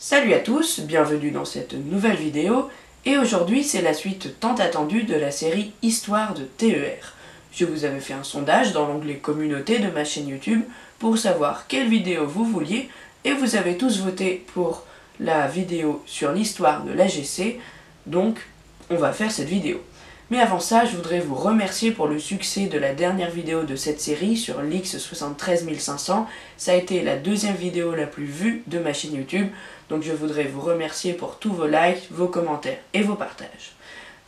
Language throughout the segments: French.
Salut à tous, bienvenue dans cette nouvelle vidéo et aujourd'hui c'est la suite tant attendue de la série Histoire de TER. Je vous avais fait un sondage dans l'onglet communauté de ma chaîne YouTube pour savoir quelle vidéo vous vouliez et vous avez tous voté pour la vidéo sur l'histoire de l'AGC, donc on va faire cette vidéo. Mais avant ça, je voudrais vous remercier pour le succès de la dernière vidéo de cette série sur l'X73500. Ça a été la deuxième vidéo la plus vue de ma chaîne YouTube, donc je voudrais vous remercier pour tous vos likes, vos commentaires et vos partages.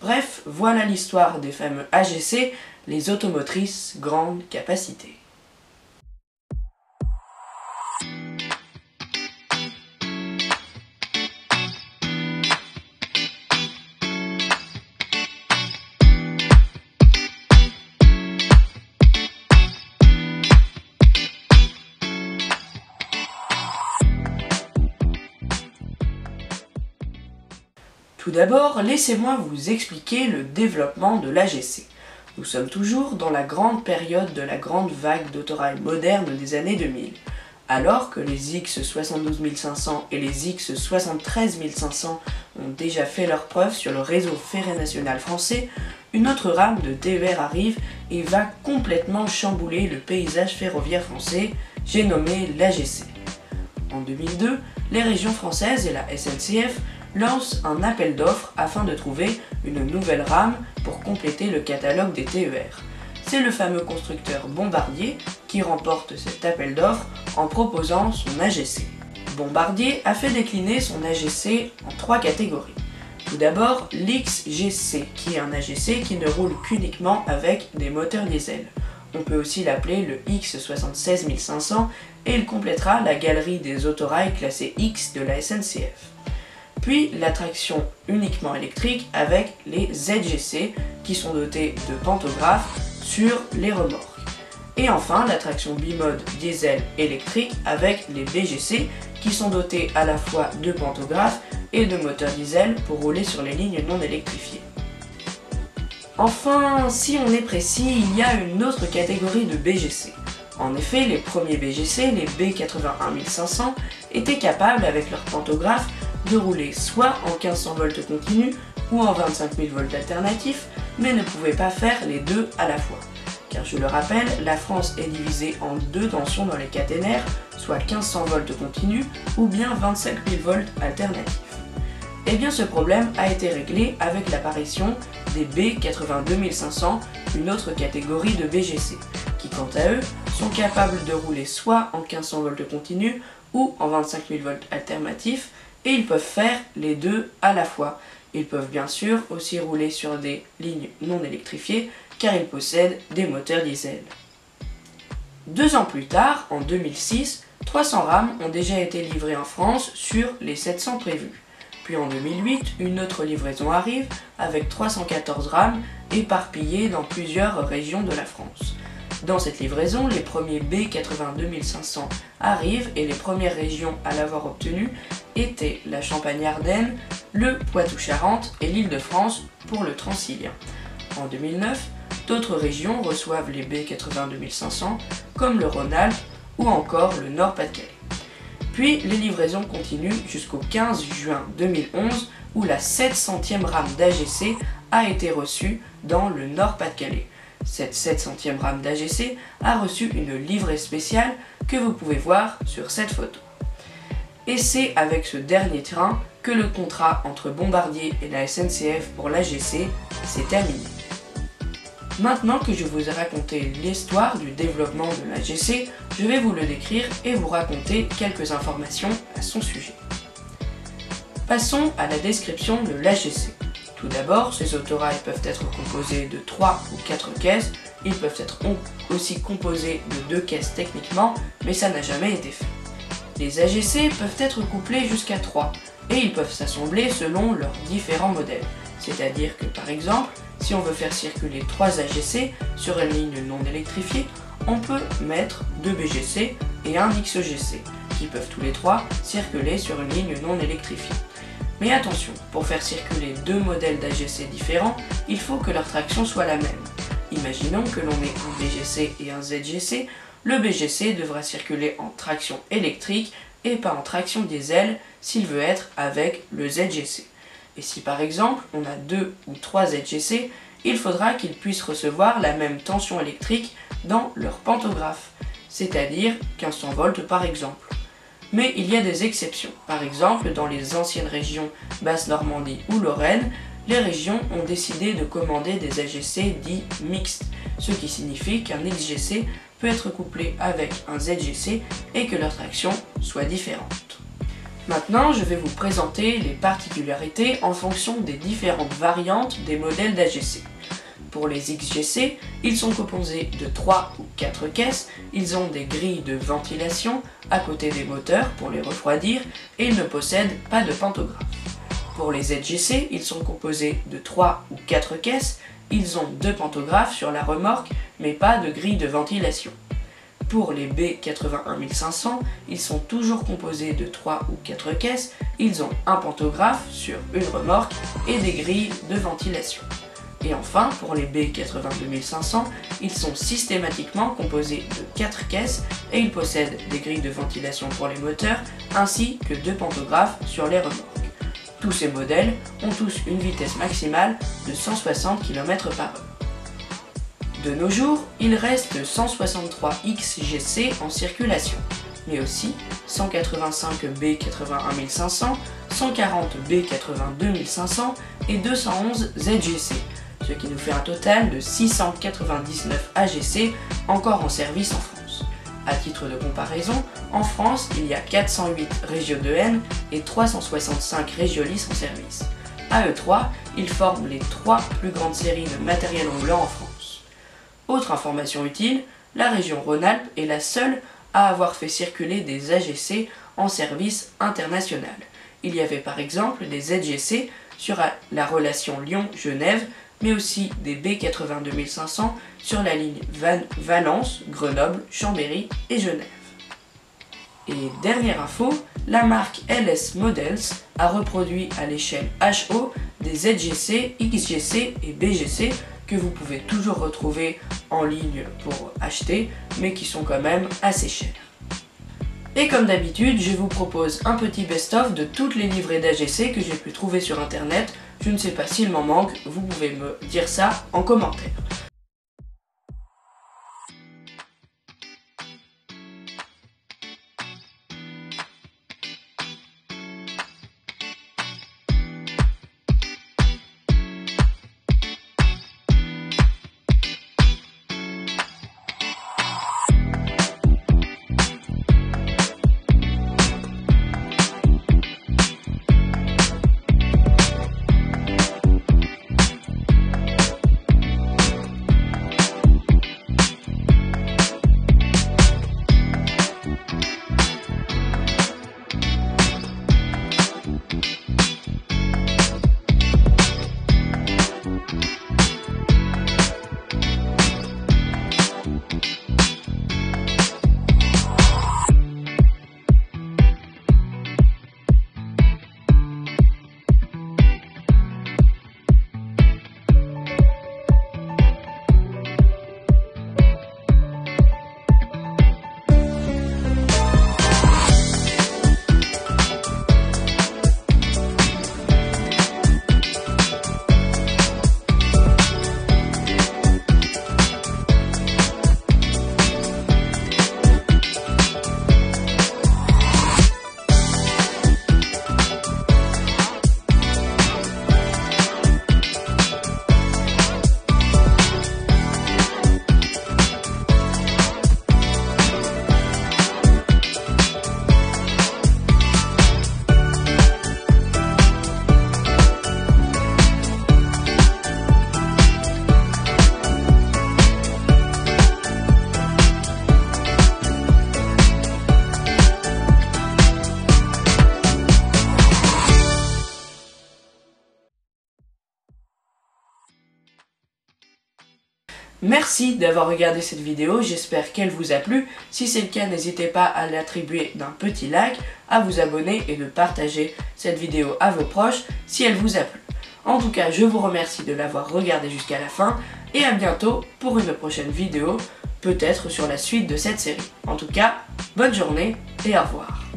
Bref, voilà l'histoire des fameux AGC, les automotrices grande capacité. Tout d'abord, laissez-moi vous expliquer le développement de l'AGC. Nous sommes toujours dans la grande période de la grande vague d'autorail moderne des années 2000. Alors que les X72500 et les X73500 ont déjà fait leurs preuves sur le réseau ferré national français, une autre rame de TER arrive et va complètement chambouler le paysage ferroviaire français, j'ai nommé l'AGC. En 2002, les régions françaises et la SNCF lance un appel d'offres afin de trouver une nouvelle rame pour compléter le catalogue des TER. C'est le fameux constructeur Bombardier qui remporte cet appel d'offres en proposant son AGC. Bombardier a fait décliner son AGC en trois catégories. Tout d'abord, l'XGC, qui est un AGC qui ne roule qu'uniquement avec des moteurs diesel. On peut aussi l'appeler le X76500 et il complétera la galerie des autorails classés X de la SNCF. Puis la traction uniquement électrique avec les ZGC qui sont dotés de pantographes sur les remorques. Et enfin la traction bimode diesel électrique avec les BGC qui sont dotés à la fois de pantographes et de moteurs diesel pour rouler sur les lignes non électrifiées. Enfin, si on est précis, il y a une autre catégorie de BGC. En effet, les premiers BGC, les B81500, étaient capables avec leur pantographe de rouler soit en 1500 volts continu ou en 25 000 volts alternatifs, mais ne pouvaient pas faire les deux à la fois. Car je le rappelle, la France est divisée en deux tensions dans les caténaires, soit 1500 volts continu ou bien 25 000 volts alternatifs. Et bien ce problème a été réglé avec l'apparition des B82500, une autre catégorie de BGC, qui quant à eux sont capables de rouler soit en 1500 volts continu ou en 25 000 volts alternatifs, et ils peuvent faire les deux à la fois. Ils peuvent bien sûr aussi rouler sur des lignes non électrifiées car ils possèdent des moteurs diesel. 2 ans plus tard, en 2006, 300 rames ont déjà été livrées en France sur les 700 prévues. Puis en 2008, une autre livraison arrive avec 314 rames éparpillées dans plusieurs régions de la France. Dans cette livraison, les premiers B82500 arrivent et les premières régions à l'avoir obtenu étaient la Champagne-Ardenne, le Poitou-Charentes et l'Île-de-France pour le Transilien. En 2009, d'autres régions reçoivent les B82500 comme le Rhône-Alpes ou encore le Nord-Pas-de-Calais. Puis les livraisons continuent jusqu'au 15 juin 2011 où la 700e rame d'AGC a été reçue dans le Nord-Pas-de-Calais. Cette 700e rame d'AGC a reçu une livrée spéciale que vous pouvez voir sur cette photo. Et c'est avec ce dernier train que le contrat entre Bombardier et la SNCF pour l'AGC s'est terminé. Maintenant que je vous ai raconté l'histoire du développement de l'AGC, je vais vous le décrire et vous raconter quelques informations à son sujet. Passons à la description de l'AGC. Tout d'abord, ces autorails peuvent être composés de 3 ou 4 caisses, ils peuvent être aussi composés de 2 caisses techniquement, mais ça n'a jamais été fait. Les AGC peuvent être couplés jusqu'à 3, et ils peuvent s'assembler selon leurs différents modèles. C'est-à-dire que par exemple, si on veut faire circuler 3 AGC sur une ligne non électrifiée, on peut mettre 2 BGC et un XGC, qui peuvent tous les 3 circuler sur une ligne non électrifiée. Mais attention, pour faire circuler 2 modèles d'AGC différents, il faut que leur traction soit la même. Imaginons que l'on ait un BGC et un ZGC, le BGC devra circuler en traction électrique et pas en traction diesel s'il veut être avec le ZGC. Et si par exemple on a 2 ou 3 ZGC, il faudra qu'ils puissent recevoir la même tension électrique dans leur pantographe, c'est-à-dire 1500 volts par exemple. Mais il y a des exceptions. Par exemple, dans les anciennes régions Basse-Normandie ou Lorraine, les régions ont décidé de commander des ZGC dits mixtes, ce qui signifie qu'un XGC peut être couplé avec un ZGC et que leur traction soit différente. Maintenant, je vais vous présenter les particularités en fonction des différentes variantes des modèles d'AGC. Pour les XGC, ils sont composés de 3 ou 4 caisses, ils ont des grilles de ventilation à côté des moteurs pour les refroidir et ils ne possèdent pas de pantographe. Pour les ZGC, ils sont composés de 3 ou 4 caisses, ils ont 2 pantographes sur la remorque mais pas de grille de ventilation. Pour les B81500, ils sont toujours composés de 3 ou 4 caisses, ils ont un pantographe sur une remorque et des grilles de ventilation. Et enfin, pour les B82500, ils sont systématiquement composés de 4 caisses et ils possèdent des grilles de ventilation pour les moteurs ainsi que 2 pantographes sur les remorques. Tous ces modèles ont tous une vitesse maximale de 160 km/h. De nos jours, il reste 163 XGC en circulation, mais aussi 185 B81500, 140 B82500 et 211 ZGC, ce qui nous fait un total de 699 AGC encore en service en France. À titre de comparaison, en France, il y a 408 Régio 2N et 365 Régiolis en service. À eux trois, ils forment les 3 plus grandes séries de matériel roulant en France. Autre information utile, la région Rhône-Alpes est la seule à avoir fait circuler des AGC en service international. Il y avait par exemple des ZGC sur la relation Lyon-Genève, mais aussi des B82500 sur la ligne Valence, Grenoble, Chambéry et Genève. Et dernière info, la marque LS Models a reproduit à l'échelle HO des ZGC, XGC et BGC que vous pouvez toujours retrouver en ligne pour acheter, mais qui sont quand même assez chers. Et comme d'habitude, je vous propose un petit best-of de toutes les livrées d'AGC que j'ai pu trouver sur internet. Je ne sais pas s'il m'en manque, vous pouvez me dire ça en commentaire. Merci d'avoir regardé cette vidéo, j'espère qu'elle vous a plu. Si c'est le cas, n'hésitez pas à l'attribuer d'un petit like, à vous abonner et de partager cette vidéo à vos proches si elle vous a plu. En tout cas, je vous remercie de l'avoir regardé jusqu'à la fin et à bientôt pour une prochaine vidéo, peut-être sur la suite de cette série. En tout cas, bonne journée et au revoir.